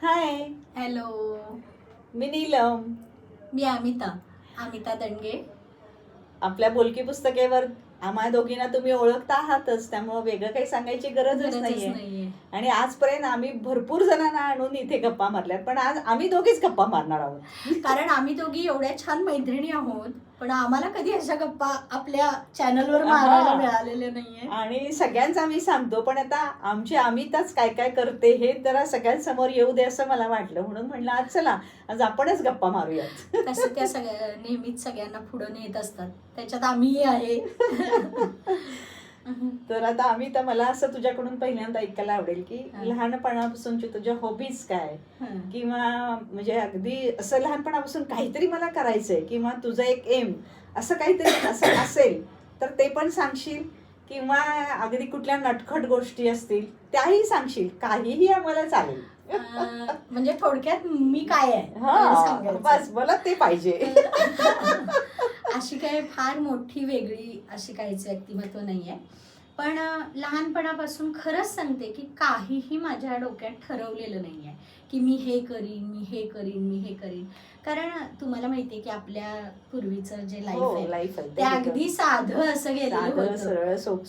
हाय, hello, मी नीलम. मी अमिता दंडगे. आपल्या बोलकी पुस्तकेवर आम्हा दोघींना तुम्ही ओळखता आहातच, त्यामुळे वेगळं काही सांगायची गरजच नाहीये. नाहीये. आणि आजपर्यंत आम्ही भरपूर जणांना आणून इथे गप्पा मारल्यात, पण आज आम्ही दोघीच गप्पा मारणार आहोत. कारण आम्ही दोघी एवढ्या छान मैत्रिणी आहोत, पण आम्हाला कधी अशा गप्पा आपल्या चॅनलवर मारायला मिळालेल्या नाहीये. आणि सगळ्यांचा मी सांगतो, पण आता आमची अमिताच काय काय करते हे जरा सगळ्यांसमोर येऊ दे असं मला वाटलं, म्हणून म्हणलं आज चला आज आपणच गप्पा मारूयात. तसं त्या सगळ्या नेहमीच सगळ्यांना पुढं नेत असतात, त्याच्यात आम्हीही आहे. तर आता अमिता, मला असं तुझ्याकडून पहिल्यांदा ऐकायला आवडेल की लहानपणापासूनची तुझ्या हॉबीज काय, किंवा म्हणजे अगदी असं लहानपणापासून काहीतरी मला करायचंय किंवा तुझं एक एम असं काहीतरी असं असेल तर ते पण सांगशील, किंवा अगदी कुठल्या नटखट गोष्टी असतील त्याही सांगशील, काहीही आम्हाला चालेल. म्हणजे थोडक्यात मी काय आहे हा, बस मला ते पाहिजे. अशी काही फार मोठी वेगळी अशी काहीच व्यक्तिमत्व नाहीये, पण लहानपणापासून खरंच सांगते की काहीही माझ्या डोक्यात ठरवलेलं नाहीये की मी हे करीन, मी हे करीन, मी हे करीन. कारण तुम्हाला माहितीये की आपल्या पूर्वीचं जे लाईफ आहे ते अगदी साधं असं गेलेलं होतं,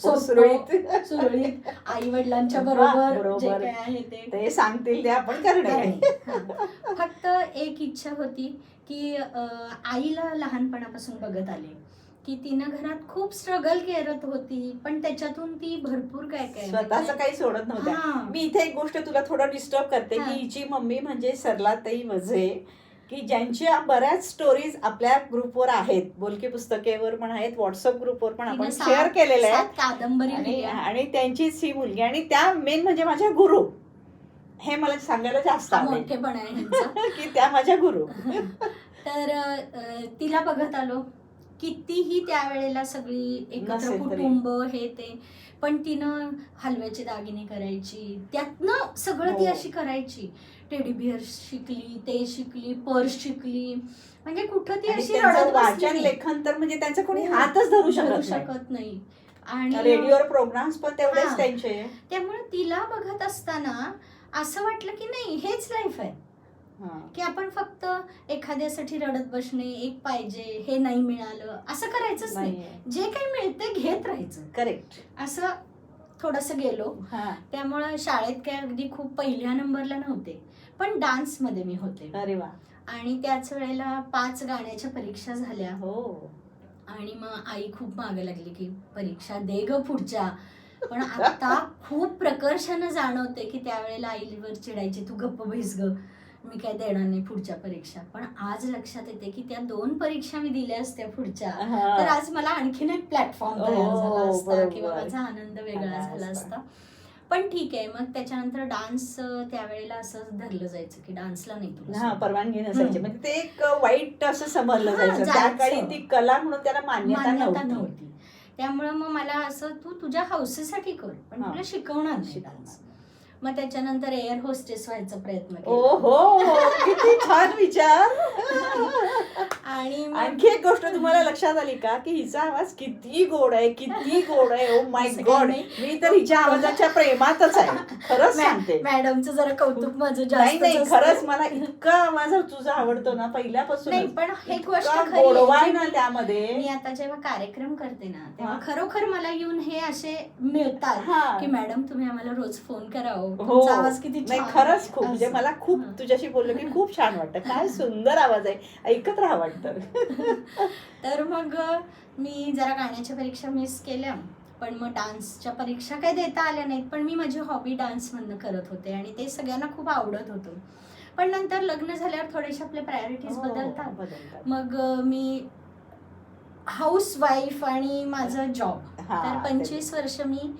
सुरळीत. आई वडिलांच्या बरोबर जे काय आहे ते सांगतील ते आपण करणार. फक्त एक इच्छा होती की आईला लहानपणापासून बघत आले की तिनं घरात खूप स्ट्रगल करत होती, पण त्याच्यातून ती भरपूर काय काय स्वतःच काही सोडत नव्हत्या. मी इथे एक गोष्ट तुला थोडं डिस्टर्ब करते की हिची मम्मी म्हणजे सरलाताई वझे, की ज्यांच्या बऱ्याच स्टोरीज आपल्या ग्रुपवर आहेत, बोलकी पुस्तकेवर पण आहेत, व्हॉट्सअप ग्रुपवर पण आपण शेअर केलेल्या आहेत, कादंबरी. आणि त्यांचीच ही मुलगी, आणि त्या मेन म्हणजे माझ्या गुरु. हे मला सांगायला जास्त मोठेपण आहे की त्या माझ्या गुरु. तर तिला बघत आलो, कितीही त्यावेळेला सगळी एकत्र कुटुंब हे ते, पण तिनं हलव्याचे दागिने करायची, त्यातनं सगळं ती अशी करायची. टेडी बिअर शिकली, ते शिकली, पर्स शिकली, म्हणजे कुठं ती अशी वाचन लेखन तर म्हणजे त्यांचा कोणी हातच धरू शकत नाही. आणि रेडिओवर प्रोग्राम्स पण तेवढेच त्यांचे. त्यामुळे तिला बघत असताना असं वाटलं की नाही, हेच लाईफ आहे की आपण फक्त एखाद्यासाठी रडत बसणे, एक पाहिजे, हे नाही मिळालं असं करायचंच नाही, जे काही मिळते घेत राहायचं. करेक्ट. असं थोडस गेलो. त्यामुळं शाळेत काय अगदी खूप पहिल्या नंबरला नव्हते, पण डान्स मध्ये मी होते. अरे वा. आणि त्याच वेळेला 5 गाण्याच्या परीक्षा झाल्या. हो. आणि मग आई खूप मागे लागली की परीक्षा दे ग पुढच्या. पण आता खूप प्रकर्षानं जाणवते की त्यावेळेला आईवर चिडायची, तू गप्प बैस ग, मी काय देणार नाही पुढच्या परीक्षा. पण आज लक्षात येते की त्या 2 परीक्षा मी दिल्या असत्या पुढच्या, तर आज मला आणखीन एक प्लॅटफॉर्म तयार झाला असता किंवा माझा आनंद वेगळा झाला असता. पण ठीक आहे. मग त्याच्यानंतर डान्स त्यावेळेला असं धरलं जायचं की डान्सला नाही तुला परवानगी नसायची, म्हणजे ते एक वाईट असं समजलं जायचं. त्या काळी ती कला म्हणून त्याला मान्यता नव्हती. त्यामुळे मग मला असं, तू तुझ्या हौसेसाठी कर, पण तुला शिकवणार नाही डान्स. मग त्याच्यानंतर एअर होस्टेस व्हायचा प्रयत्न केला. ओहो, किती छान विचार. आणि आणखी एक गोष्ट तुम्हाला लक्षात आली का की हिचा आवाज किती गोड आहे, किती गोड आहे. ओ माय गॉड, मी तर हिच्या आवाजाच्या प्रेमातच आहे, खरंच सांगते. मॅडमचं जरा कौतुक माझं जास्त. नाही, खरंच मला इतका आवाज तुझा आवडतो ना पहिल्यापासून. नाही, पण हे गोष्ट गोडवा आहे ना त्यामध्ये. मी आता जेव्हा कार्यक्रम करते ना, तेव्हा खरोखर मला येऊन हे असे मिळतात की मॅडम तुम्ही आम्हाला रोज फोन करा, आवाज किती छान. खरंच खूप, म्हणजे मला खूप तुझ्याशी बोललो की खूप छान वाटतं. काय सुंदर आवाज आहे, ऐकत राहा वाटतं. तर मग मी जरा गाण्याच्या परीक्षा मिस केल्या, पण मग डान्सच्या परीक्षा काही देता आल्या नाहीत. पण मी माझी हॉबी डान्स म्हणून करत होते आणि ते सगळ्यांना खूप आवडत होतं. पण नंतर लग्न झाल्यावर थोडेसे आपले प्रायोरिटीज बदलतात. मग मी हाऊस वाईफ आणि माझं जॉब, तर 25 वर्ष मी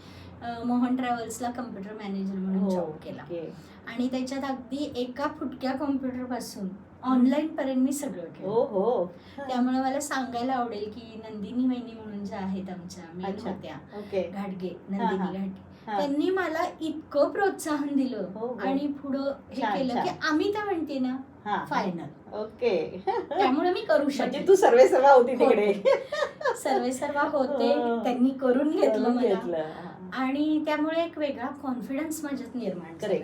मोहन ट्रॅव्हल्सला कम्प्युटर मॅनेजर म्हणून जॉब केला. आणि त्याच्यात अगदी एका फुटक्या कॉम्प्युटर पासून ऑनलाईन पर्यंत मी सगळं केलं. त्यामुळे मला सांगायला आवडेल की नंदिनी वहिनी म्हणून ज्या आहेत आमच्या मेन होत्या, घाटगे, नंदिनी घाटगे, त्यांनी मला इतकं प्रोत्साहन दिलं आणि पुढं हे केलं की आम्ही त्या म्हणते ना फायनल. ओके. त्यामुळे मी करू शकते. तू सर्वेसर्वा होती तिकडे. सर्वेसर्वा होते, त्यांनी करून घेतलं मला. आणि त्यामुळे एक वेगळा कॉन्फिडन्स माझ्यात निर्माण झाला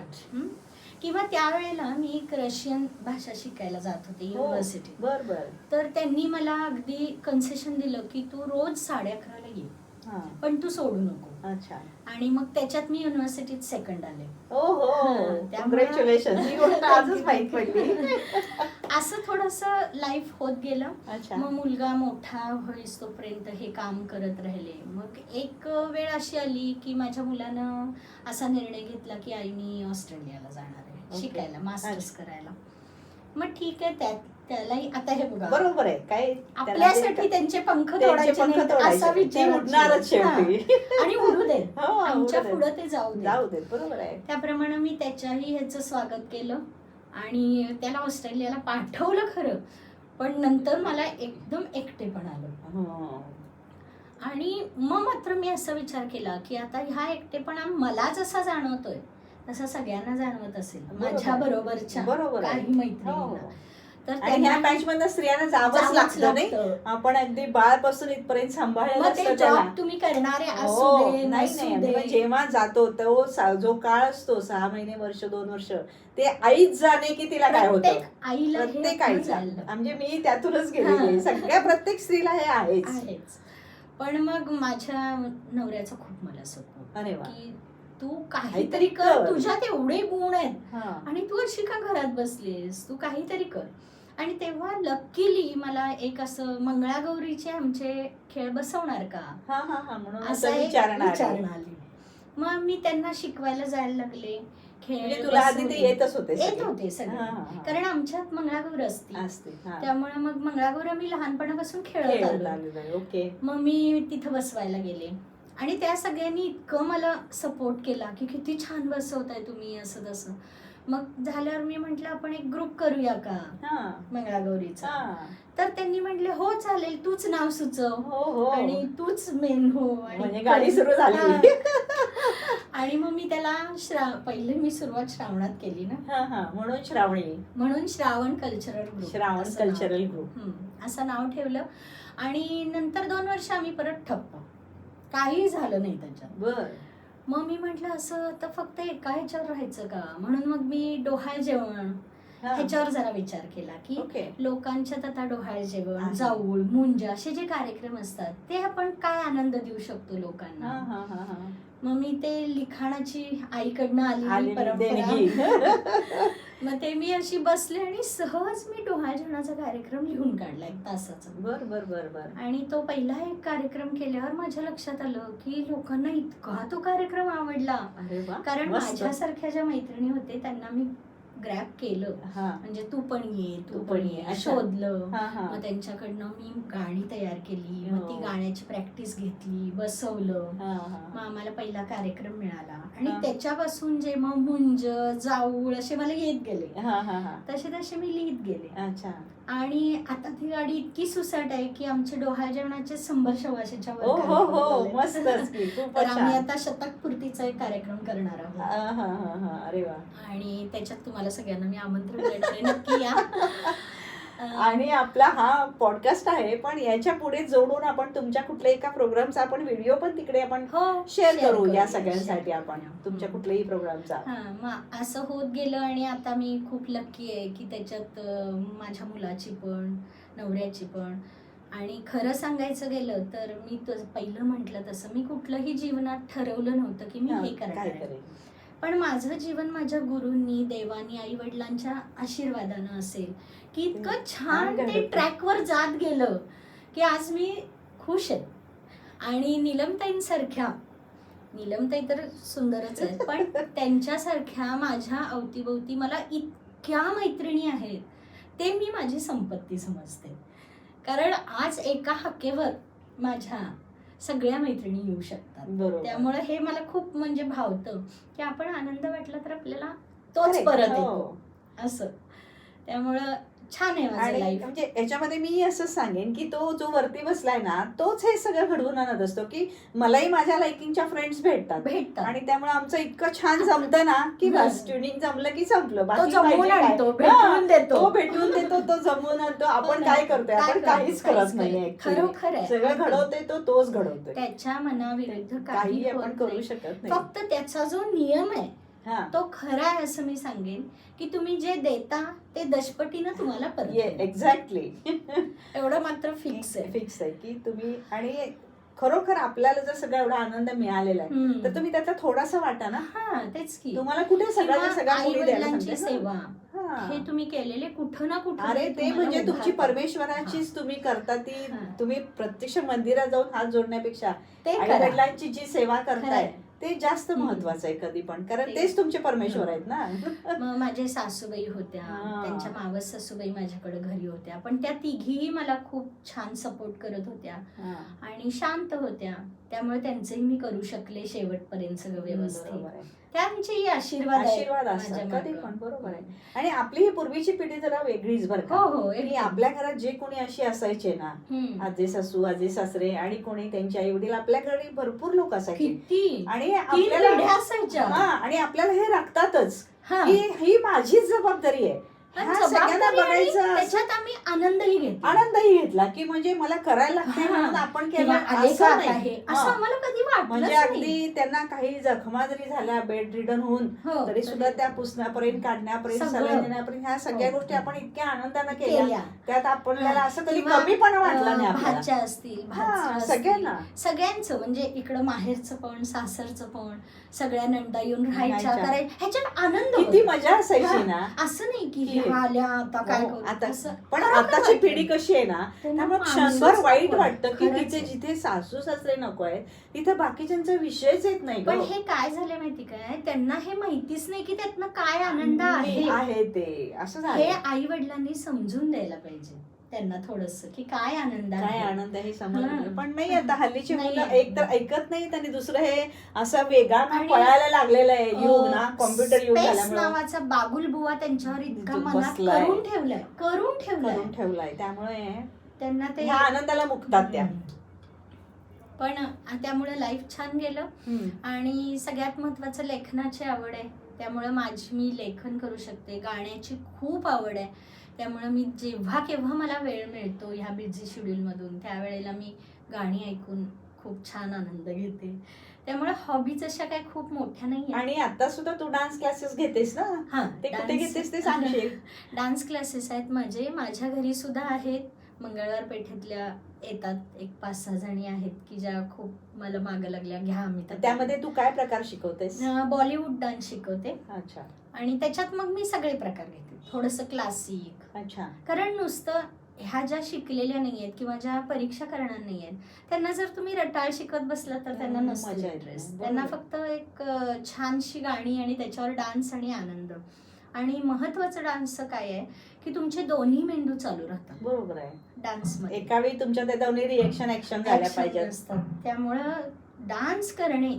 किंवा त्यावेळेला मी एक रशियन भाषा शिकायला जात होते युनिव्हर्सिटी. बर बर. तर त्यांनी मला अगदी कन्सेशन दिलं की तू रोज 11:30ला ये, पण तू सोडू नको. अच्छा. आणि मग त्याच्यात मी युनिव्हर्सिटीत सेकंड आले. ओहो, कॉंग्रॅच्युलेशन. ही गोष्ट आजच माहित पडली. असं थोडंसं लाईफ होत गेलं. अच्छा. मग मुलगा मोठा होईस तोपर्यंत हे काम करत राहिले. मग एक वेळ अशी आली की माझ्या मुलानं असा निर्णय घेतला की आई मी ऑस्ट्रेलियाला जाणार आहे शिकायला, मास्टर्स करायला. मग ठीक आहे, त्यालाही आता हे बघा, बरोबर आहे, काय आपल्यासाठी त्यांचे पंख तोडायचे नाहीत असा विचार उडणारच शेवटी. आणि उडू दे, आमच्या पुढे ते जाऊ दे. बरोबर आहे. त्याप्रमाणे मी त्याच्याही ह्याचं स्वागत केलं आणि त्याला ऑस्ट्रेलियाला पाठवलं खरं, पण नंतर मला एकदम एकटेपण आलं. आणि मग मात्र मी असा विचार केला की आता ह्या एकटेपणा मला जसा जाणवतोय तसा सगळ्यांना जाणवत असेल, माझ्या बरोबरच्या काही मैत्रिणींना. तर ह्या बॅच मधनं स्त्रियांना जावंच लागतं नाही. आपण अगदी बाळपासून इथपर्यंत सांभाळलं असतं त्याला. तुम्ही करणारे असू दे नसू दे, जेव्हा जातो तो जो काळ असतो 6 महिने, वर्ष, 2 वर्ष, ते आईच जाणे की तिला काय होतं. आईला प्रत्येक आईला, म्हणजे मी त्यातूनच गेलेली, सगळ्या प्रत्येक स्त्रीला हे आहेच. पण मग माझ्या नवऱ्याचं खूप मला स्वप्न, अरे वा, की तू काहीतरी कर, तुझ्यात एवढे गुण आहेत आणि तू अशी का घरात बसलीस, तू काहीतरी कर. आणि तेव्हा लकीली मला एक असं मंगळागौरीचे आमचे खेळ बसवणार का असं विचारणा आली. मग मी त्यांना शिकवायला जायला लागले. खेळ तुला आधी ते येत होते सगळे, कारण आमच्यात मंगळागौर असते, त्यामुळे मग मंगळागौर मी लहानपणापासून खेळत आलो. मग मी तिथं बसवायला गेले आणि त्या सगळ्यांनी इतकं मला सपोर्ट केला की किती छान बसवताय तुम्ही, असं तसं. मग झाल्यावर मी म्हंटल आपण एक ग्रुप करूया का मंगळागौरीचा. तर त्यांनी म्हटले हो चालेल, तूच नाव सुचव आणि तूच मेन हो. आणि गाडी सुरू झाली. आणि मग मी त्याला पहिले मी सुरुवात श्रावणात केली ना, म्हणून श्रावण कल्चरल ग्रुप असं नाव ठेवलं. आणि नंतर 2 वर्ष आम्ही परत ठप्प, काही झालं नाही त्याच्यात. मग मी म्हंटल असं तर फक्त एका ह्याच्यावर राहायचं का, म्हणून मग मी डोहाळ जेवण ह्याच्यावर जरा विचार केला की लोकांच्यात आता डोहाळ जेवण, जाऊळ, मुंज असे जे कार्यक्रम असतात ते आपण काय आनंद देऊ शकतो लोकांना. मग मी ते लिखाणाची आईकडनं आलेली परंपरा, मग ते मी अशी बसले आणि सहज मी डोहाळ जेवणाचा कार्यक्रम लिहून काढला 1 तासाचा. बर. आणि तो पहिला एक कार्यक्रम केल्यावर माझ्या लक्षात आलं की लोकांना इतका तो कार्यक्रम आवडला. कारण माझ्यासारख्या ज्या मैत्रिणी होते त्यांना मी ग्रॅब केलं, म्हणजे तू पण ये शोधलं. मग त्यांच्याकडनं मी गाणी तयार केली, मग ती गाण्याची प्रॅक्टिस घेतली, बसवलं. मग आम्हाला पहिला कार्यक्रम मिळाला आणि त्याच्यापासून जे मग मुंज, जाऊळ असे मला येत गेले, तसे मी लिहित गेले. आणि आता ती गाडी इतकी सुसाट आहे की आमचे डोहाळ जेवणाचे 100-125च्या वर. तर आम्ही आता शतकपूर्तीचा एक कार्यक्रम करणार आहोत. अरे वा. आणि त्याच्यात तुम्हाला सगळ्यांना मी आमंत्रण देणार आहे, नक्की या. आणि आपला हा पॉडकास्ट आहे, पण याच्या पुढे जोडून आपण तुमच्या कुठल्या एका प्रोग्रामचा आपण व्हिडिओ पण तिकडे आपण शेअर करू या सगळ्यांसाठी, आपण तुमच्या कुठल्याही प्रोग्रामचा. मग असं होत गेलं आणि आता मी खूप लकी आहे की त्याच्यात माझ्या मुलाची पण, नवऱ्याची पण. आणि खरं सांगायचं गेलं तर मी पहिलं म्हटलं तसं मी कुठलंही जीवनात ठरवलं नव्हतं की मी हे करणार आहे. पण माझं जीवन माझ्या गुरूंनी, देवानी, आई वडिलांच्या आशीर्वादानं असेल की इतकं छान ते ट्रॅकवर जात गेलं की आज मी खुश आहे. आणि नीलमताई तर सुंदरच आहेत, पण त्यांच्यासारख्या माझ्या अवतीभोवती मला इतक्या मैत्रिणी आहेत, ते मी माझी संपत्ती समजते. कारण आज एका हाकेवर माझ्या सगळ्या मैत्रिणी येऊ शकतात. त्यामुळे हे मला खूप म्हणजे भावतं की आपण आनंद वाटला तर आपल्याला तोच परत येतो असं. त्यामुळं छान आहे माझं लाईफ. म्हणजे याच्यामध्ये मी असं सांगेन की तो जो वरती बसलाय ना, तोच हे सगळं घडवून आणत असतो की मलाही माझ्या लाइकिंगच्या फ्रेंड्स भेटतात आणि त्यामुळे आमचं इतकं छान जमतं ना की बस ट्युनिंग जमलं की संपलं. भेटून देतो, तो जमवून आणतो. आपण काय करतोय, आपण काहीच करत नाहीये. खरोखर सगळं घडवते तोच घडवतोय. त्याच्या मनाविरुद्ध काही आपण करू शकत नाही. फक्त त्याचा जो नियम आहे हा. तो खरा आहे असं मी सांगेन की तुम्ही जे देता ते दशपटीनं तुम्हाला परत येईल. एक्झॅक्टली. एवढं मात्र फिक्स आहे. फिक्स आहे की तुम्ही, आणि खरोखर आपल्याला जर सगळा एवढा आनंद मिळालेला आहे तर तुम्ही त्याचा थोडासा वाटा ना. हा तेच की. तुम्हाला कुठे सगळ्याच्या सगळ्या आई मुली द्यायला वडिलांची सांगते ना. सेवा हे तुम्ही केलेले कुठं ना कुठं अरे ते तुम्हाला म्हणजे उभारतं. तुमची परमेश्वराचीच तुम्ही करता ती. हा. तुम्ही प्रत्यक्ष मंदिरात जाऊन हात जोडण्यापेक्षा ते आई करा. वडिलांची जी सेवा करताय खरंय. ते जास्त महत्वाचं आहे कधी पण, कारण ते- तेच तुमचे परमेश्वर आहेत ना. मग माझे सासूबाई होत्या, हा. त्यांच्या मावस सासूबाई माझ्याकडे घरी होत्या, पण त्या तिघीही मला खूप छान सपोर्ट करत होत्या हा. आणि शांत होत्या. त्यामुळे त्यांचंही मी करू शकले शेवटपर्यंत सगळं व्यवस्थित. बरोबर आहे. त्यांचेही आशीर्वाद आहेत आशीर्वाद माझ्या असतात मागं. कधी पण, बरोबर आहे. आणि आपली ही पूर्वीची पिढी जरा वेगळीच बरं का. हो हो की एकदम. आपल्या घरात जे कोणी अशी असायचे ना, हम्म. आजी सासू आजी सासरे आणि कोणी त्यांचे आई वडील, आपल्या घरी भरपूर लोक असायचे. किती आणि 3 आपल्याला पिढ्या असायच्या. हा, आणि आपल्याला हे राखतातच हा. की ही माझीच जबाबदारी आहे. पण ह्या सगळ्यांना जबाबदारी आणि बघायचं असं त्याच्यात आम्ही आनंदही घेतो. आनंदही घेतला की म्हणजे मला करायला लागते हा. म्हणून आपण केलं किंवा आले असं का नाही. आहे असं हा. आम्हाला कधी वाटलंच म्हणजे नाही. अगदी त्यांना काही जखमा जरी झाल्या बेड रिडन होऊन हो, तरी सुद्धा त्या पुसण्यापर्यंत काढण्यापर्यंत सगळं. सलाईन देण्यापर्यंत ह्या सगळ्या हो. गोष्टी आपण इतक्या आनंदानं केल्या. केल्या. त्यात आपल्याला असं कधी किंवा, कमीपणा वाटला नाही आपल्याला. भाच्या असतील हा, भाचं असतील, सगळ्यांना. सगळ्यांचं म्हणजे इकडं माहेरचं पण सासरचं पण सगळ्या नंदा येऊन राहायच्या राहायच्या. करायच्या ह्याच्यात आनंद किती होता. मजा असायची हा, ना. असं नाही की की- ह्या आल्या आता काय हो, करू आता असं पण खरोखर आताची वाटतं. पिढी कशी आहे ना, त्यांना त्यामुळे माणूसच क्षणभर वाईट नको. वाटतं की खरंच तिथे आहे. जिथे सासू सासरे नको आहेत तिथे बाकीच्यांचा विषयच येत नाही पण गं. हे काय झालं माहिती काय त्यांना हे माहितीच नाही की त्यातनं काय आनंद आहे. आहे ते असं हे झालं. आई वडिलांनी समजून द्यायला पाहिजे त्यांना थोडस की काय आनंद काय आहे. आनंद आहे समजलं. हा. पण नाही, आता हल्लीची नाही. मुलं एक तर ऐकत नाहीत आणि दुसरं हे असं वेगानं आणि, पळायला लागलेलं आहे युग ना, कॉम्प्युटर युग स्पेस झाल्यामुळे नावाचा बागुल बुवा त्यांच्यावर इतका मनात बसलाय. करून ठेवलाय करून ठेवलाय. त्यामुळे त्यांना ते ह्या आनंदाला मुक्तात त्या. पण त्यामुळे लाईफ छान गेलं. हम्म. आणि सगळ्यात महत्वाचं लेखनाची आवड आहे, त्यामुळे मी लेखन करू शकते. गाण्याची खूप आवड आहे, त्यामुळे मी जेव्हा केव्हा मला वेळ मिळतो ह्या बिझी शेड्यूलमधून त्यावेळेला मी गाणी ऐकून खूप छान आनंद घेते. त्यामुळे हॉबीज अशा काही खूप मोठ्या नाही आहेत. आणि आता सुद्धा तू डान्स क्लासेस घेतेस ना, हा, ते कुठे डान्स- घेतेस ते सांगशील. डान्स क्लासेस आहेत माझ्या घरी सुद्धा आहेत. मंगळवार पेठेतल्या येतात एक 5-6 जणी आहेत की ज्या खूप मला मागं लागल्या, घ्या आम्ही त्यामध्ये तू काय प्रकार शिकवतेस? बॉलिवूड डान्स शिकवते. अच्छा आणि त्याच्यात मग मी सगळे प्रकार घेते, थोडंसं क्लासिक. अच्छा. कारण नुसतं ह्या ज्या शिकलेल्या नाहीयेत किंवा ज्या परीक्षा करणार नाहीयेत त्यांना जर तुम्ही रटाळ शिकवत बसला तर त्यांना नसतो मजा येत इंटरेस्ट. नाही. त्यांना बरोबर. फक्त एक छानशी गाणी आणि त्याच्यावर डान्स आणि आनंद. आणि महत्वाचं डान्सचं काय आहे की तुमचे दोन्ही मेंदू चालू राहतात बरोबर आहे. डान्समध्ये. एका वेळी तुमच्या त्या दोन्ही रिएक्शन ऍक्शन झाल्या Action पाहिजेत. असतात. त्यामुळं डान्स करणे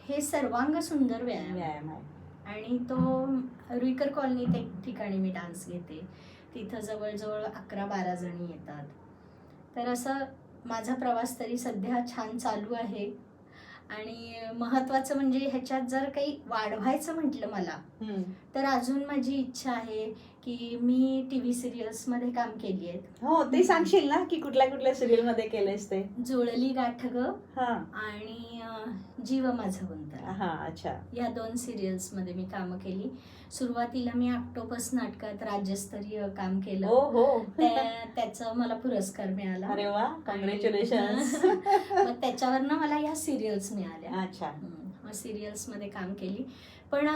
हे सर्वांग सुंदर व्यायाम आहे. व्यायाम आहे. आणि तो रुईकर कॉलनीत एक ठिकाणी मी डान्स घेते. तिथं जवळजवळ 11-12 जणी येतात. तर असं माझा प्रवास तरी सध्या छान चालू आहे. आणि महत्वाचं म्हणजे ह्याच्यात जर काही वाढवायचं म्हटलं मला हम्म. तर अजून माझी इच्छा आहे की मी TV सिरियल्स मध्ये काम केली आहेत. हो, ते सांगशील ना की कुठल्या कुठल्या सिरियल मध्ये केलंयस ते? जुळली गाठ ग हा आणि जीव माझा गुंतला, हा. अच्छा. या 2 सिरियल्स मध्ये मी कामं केली. सुरुवातीला मी ऑक्टोपस नाटकात राज्यस्तरीय काम केलं. हो हो. त्याचा मला पुरस्कार मिळाला. अरे वा, कॉंग्रॅच्युलेशन. मग त्याच्यावरनं मला ह्या सिरियल्स मिळाल्या. अच्छा. मग सिरियल्स मध्ये काम केली. पण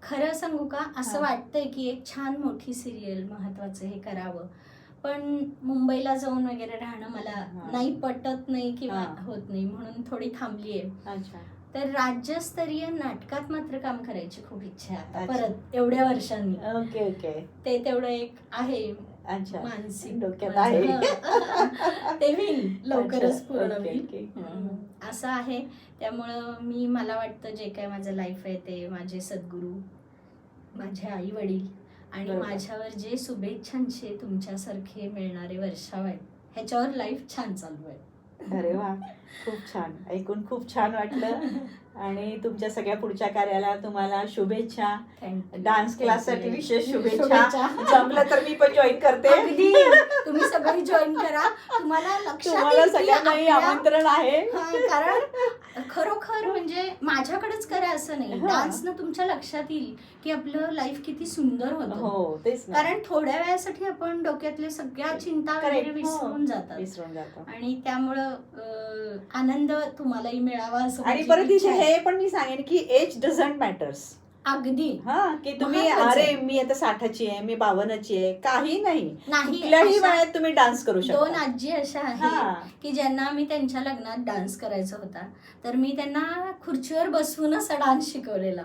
खरं सांगू का, असं हा. वाटतंय की एक छान मोठी सिरियल महत्वाचं हे करावं, पण मुंबईला जाऊन वगैरे राहणं मला हा. नाही पटत नाही किंवा हा. होत नाही, म्हणून थोडी थांबलीये. अच्छा. तर राज्यस्तरीय नाटकात मात्र काम करायची खूप इच्छा आहे आता, अच्छा. परत एवढ्या वर्षांनी. Okay okay. ते तेवढं एक आहे अच्छा. मानसिक डोक्यात आहे. ते होईल लवकरच अच्छा. पूर्ण ओके, होईल. ओके. असं आहे. त्यामुळं मला वाटतं जे काय माझं लाईफ आहे ते माझे सद्गुरू, माझे आई वडील आणि बरोबर. माझ्यावर जे शुभेच्छांचे तुमच्यासारखे मिळणारे वर्षाव आहेत ह्याच्यावर लाईफ छान चालू आहे. अरे वा. खूप छान, ऐकून खूप छान वाटलं. आणि तुमच्या सगळ्या पुढच्या कार्याला तुम्हाला शुभेच्छा. Thank you. डान्स क्लाससाठी Thank you. विशेष शुभेच्छा. शुभेच्छा. जमलं तर मी पण जॉईन करते. अगदी तुम्ही सगळी जॉईन करा. तुम्हाला लक्षात तुम्हाला येईल की सगळ्यांनाही आपल्या- आमंत्रण आहे. कारण खरोखर म्हणजे माझ्याकडेच करा असं नाही. हा. डान्सनं तुमच्या लक्षात येईल की आपलं लाईफ किती सुंदर होतं. हो तेच ना. कारण थोड्या वेळासाठी आपण डोक्यातल्या सगळ्या चिंता वगैरे Correct. विसरून हो. जातात. विसरून जातो. आणि त्यामुळं आनंद तुम्हालाही मिळावा असं आणि माझी परत इच्छा इथे आहे. हे पण मी सांगेन की एज डझंट मॅटर्स. अगदी हा की तुम्ही महत्वाचं अरे आहे. मी आता 60ची आहे, मी 52ची आहे, काही नाही. नाही. कुठल्याही अशा वयात तुम्ही डान्स करू 2 शकता. आजी अशा हा. आहेत की ज्यांना मी त्यांच्या लग्नात डान्स करायचा होता, तर मी त्यांना खुर्चीवर बसवून असा डान्स शिकवलेला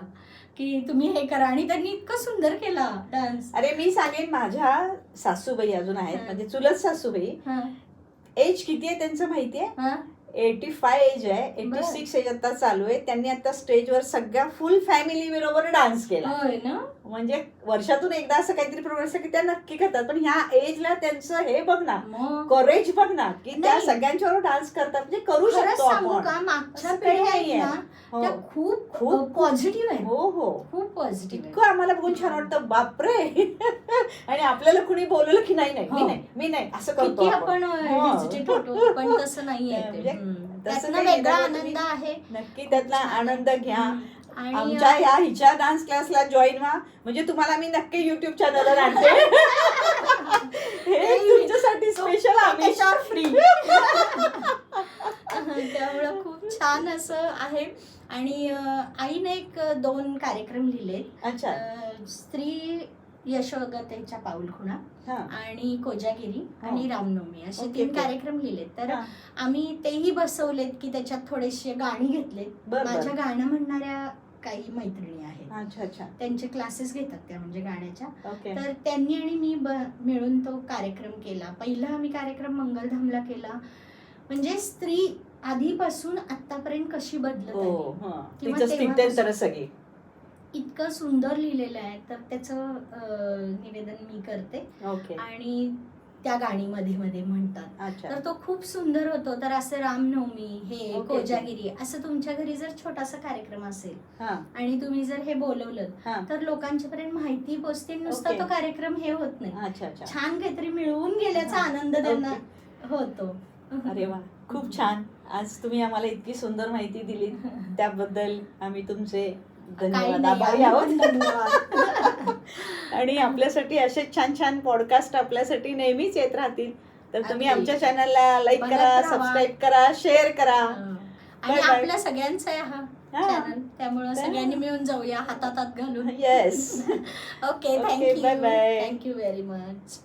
की तुम्ही हे करा, आणि त्यांनी इतकं सुंदर केला डान्स. अरे मी सांगेन माझ्या सासूबाई अजून आहेत, हा. म्हणजे चुलत सासूबाई. एज किती आहे त्यांचं माहितीये? 85 एज आहे. 86 एज आता चालू आहे. त्यांनी आता स्टेजवर सगळ्या फुल फॅमिली बरोबर डान्स केला. होय ना. म्हणजे वर्षातून एकदा असं काहीतरी प्रोग्राम असतं की त्या नक्की करतात. पण ह्या एजला त्यांचं हे बघ ना, मग करेज बघ ना, की त्या नाही. सगळ्यांच्यावर डान्स करतात. म्हणजे करू खरंच शकतो सांगू आपण. का, मागच्या असं पिढ्या काही आहेत नाहीये. ना, हो. त्या खूप खूप- पॉझिटिव्ह आहे. हो हो. खूप पॉझिटिव्ह इतकं आम्हाला बघून छान वाटतं, बापरे. आणि आपल्याला कुणी बोलवलं की नाही नाही मी हो. नाही मी नाही असं करतो किती आपण हो. हेजिटेट होतो, पण तसं नाहीये ते. म्हणजे तसं त्यातनं काही वेगळा नाही. आनंद आहे. नक्की त्यातला आनंद घ्या. आणि आमच्या ह्या हिच्या डान्स क्लासला जॉईन व्हा, म्हणजे तुम्हाला मी नक्की युट्यूब चॅनलवर आणते. हे तुमच्यासाठी स्पेशल आम्ही फ्री. त्यामुळं खूप छान असं आहे. आणि आईने 2 कार्यक्रम लिहिले. अच्छा. स्त्री यशोगतेच्या पाऊलखुणा हा. आणि कोजागिरी आणि रामनवमी असे ओके, 3 ओके. कार्यक्रम लिहिलेत. तर हा. आम्ही तेही बसवलेत की त्याच्यात थोडेसे गाणी घेतलेत. बर, बर. माझ्या गाणं म्हणणाऱ्या काही मैत्रिणी आहेत, अच्छा अच्छा. त्यांचे क्लासेस घेतात त्या, म्हणजे गाण्याच्या. ओके. तर त्यांनी आणि मी मिळून तो कार्यक्रम केला. पहिला आम्ही कार्यक्रम मंगलधामला केला. म्हणजे स्त्री आधीपासून आतापर्यंत कशी बदलत हो आहे, हा. किंवा तिचं तेव्हापासून- स्थित्यंतर सगळी. इतकं सुंदर लिहिलेलं आहे. तर त्याचं निवेदन मी करते. ओके. आणि त्या गाणी मध्ये मध्ये म्हणतात. अच्छा. तर तो खूप सुंदर होतो. तर असं रामनवमी, हे ओके. कोजागिरी, असं तुमच्या घरी जर छोटासा कार्यक्रम असेल हा आणि तुम्ही जर हे बोलवलं, हा. तर लोकांच्या पर्यंत माहिती पोचते. नुसता ओके. तो कार्यक्रम हे होत नाही, अच्छा अच्छा. छान काहीतरी मिळवून गेल्याचा हा. आनंद त्यांना होतो. अरे वा, खूप छान. आज तुम्ही आम्हाला इतकी सुंदर माहिती दिली, त्याबद्दल आम्ही तुमचे काही धन्यवाद, नाही, आभारी आम्ही आहोत. पण धन्यवाद. आणि आपल्यासाठी असे छान छान पॉडकास्ट आपल्यासाठी नेहमीच येत राहतील. तर तुम्ही अगदी. आमच्या चॅनलला लाईक बघत करा, राहा. सबस्क्राईब करा, शेअर करा. आणि Bye bye. आपल्या सगळ्यांचा आहे हा हा. चॅनल, त्यामुळे सगळ्यांनी मिळून जाऊया हातात हात घालून. Yes. Okay, Okay, thank you. bye bye. Thank you very much.